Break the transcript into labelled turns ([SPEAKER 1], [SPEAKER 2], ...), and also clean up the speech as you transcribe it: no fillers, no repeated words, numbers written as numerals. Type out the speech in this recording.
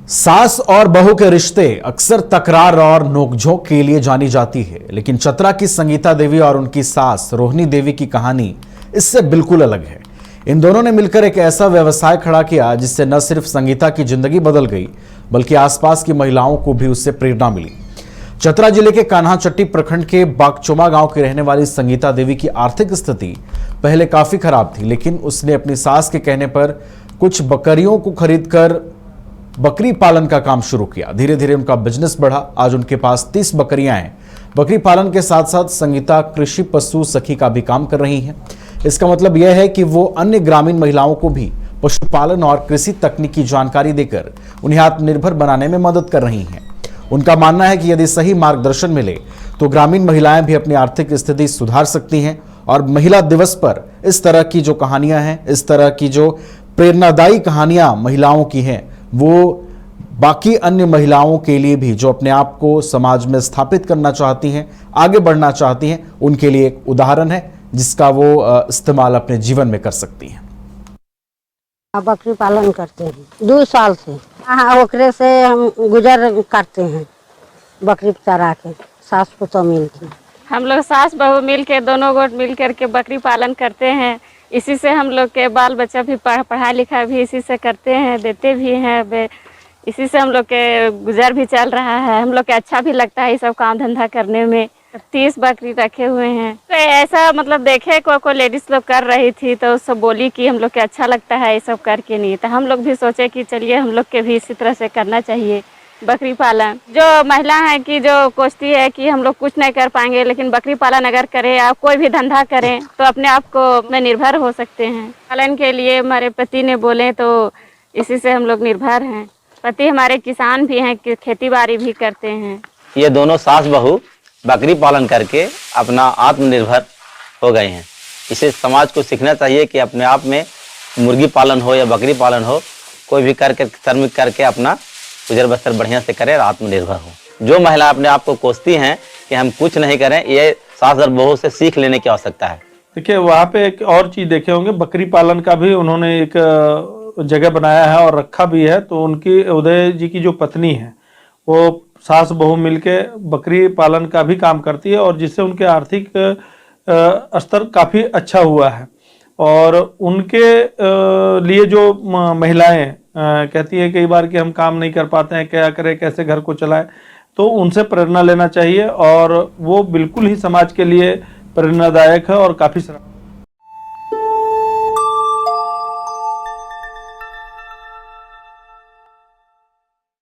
[SPEAKER 1] सास और बहू के रिश्ते अक्सर तकरार और नोकझोंक के लिए जानी जाती है, लेकिन चतरा की संगीता देवी और उनकी सास रोहिणी देवी की कहानी इससे बिल्कुल अलग है। इन दोनों ने मिलकर एक ऐसा व्यवसाय खड़ा किया जिससे न सिर्फ संगीता की जिंदगी बदल गई, बल्कि आसपास की महिलाओं को भी उससे प्रेरणा मिली। चतरा जिले के कान्हाचट्टी प्रखंड के बागचोमा गांव की रहने वाली संगीता देवी की आर्थिक स्थिति पहले काफी खराब थी, लेकिन उसने अपनी सास के कहने पर कुछ बकरियों को खरीदकर बकरी पालन का काम शुरू किया। धीरे धीरे उनका बिजनेस बढ़ा। आज उनके पास 30 बकरियां हैं। बकरी पालन के साथ साथ संगीता कृषि पशु सखी का भी काम कर रही हैं। इसका मतलब यह है कि वो अन्य ग्रामीण महिलाओं को भी पशुपालन और कृषि तकनीकी जानकारी देकर उन्हें आत्मनिर्भर बनाने में मदद कर रही हैं। उनका मानना है कि यदि सही मार्गदर्शन मिले तो ग्रामीण महिलाएं भी अपनी आर्थिक स्थिति सुधार सकती हैं। और महिला दिवस पर इस तरह की जो कहानियां हैं, इस तरह की जो प्रेरणादायी कहानियां महिलाओं की हैं, वो बाकी अन्य महिलाओं के लिए भी जो अपने आप को समाज में स्थापित करना चाहती हैं, आगे बढ़ना चाहती हैं, उनके लिए एक उदाहरण है जिसका वो इस्तेमाल अपने जीवन में कर सकती हैं।
[SPEAKER 2] बकरी पालन करते हैं 2 साल से। हाँ, ओकरे से हम गुजर करते हैं, बकरी चरा के सास पुतोह मिल के।
[SPEAKER 3] हम लोग सास बहू मिल के दोनों गोट मिल करके बकरी पालन करते हैं। इसी से हम लोग के बाल बच्चा भी पढ़ाई लिखाई भी इसी से करते हैं, देते भी हैं। इसी से हम लोग के गुजर भी चल रहा है। हम लोग के अच्छा भी लगता है ये सब काम धंधा करने में। 30 बकरी रखे हुए हैं। तो ऐसा मतलब देखे कोई लेडीज लोग कर रही थी तो सब बोली कि हम लोग के अच्छा लगता है ये सब करके। नहीं तो हम लोग भी सोचे कि चलिए हम लोग के भी इसी तरह से करना चाहिए बकरी पालन। जो महिला है कि जो कोसती है कि हम लोग कुछ नहीं कर पाएंगे, लेकिन बकरी पालन अगर करें या कोई भी धंधा करें तो अपने आप को में निर्भर हो सकते हैं। पालन के लिए हमारे पति ने बोले तो इसी से हम लोग निर्भर हैं। पति हमारे किसान भी हैं, खेती बाड़ी भी करते हैं।
[SPEAKER 4] ये दोनों सास बहू बकरी पालन करके अपना आत्मनिर्भर हो गए हैं। इसे समाज को सीखना चाहिए कि अपने आप में मुर्गी पालन हो या बकरी पालन हो, कोई भी करके श्रमिक करके अपना गुजर बसर बढ़िया से करे और आत्मनिर्भर हो। जो महिला अपने आप को कोसती हैं कि हम कुछ नहीं करें, ये सास और बहू से सीख लेने की आवश्यकता है।
[SPEAKER 5] देखिए, वहाँ पे एक और चीज देखे होंगे, बकरी पालन का भी उन्होंने एक जगह बनाया है और रखा भी है। तो उनकी उदय जी की जो पत्नी है वो सास बहू मिलके बकरी पालन का भी काम करती है, और जिससे उनके आर्थिक स्तर काफ़ी अच्छा हुआ है। और उनके लिए जो महिलाएं कहती है कई बार कि हम काम नहीं कर पाते हैं, क्या करें, कैसे घर को चलाएं, तो उनसे प्रेरणा लेना चाहिए। और वो बिल्कुल ही समाज के लिए प्रेरणादायक है और काफ़ी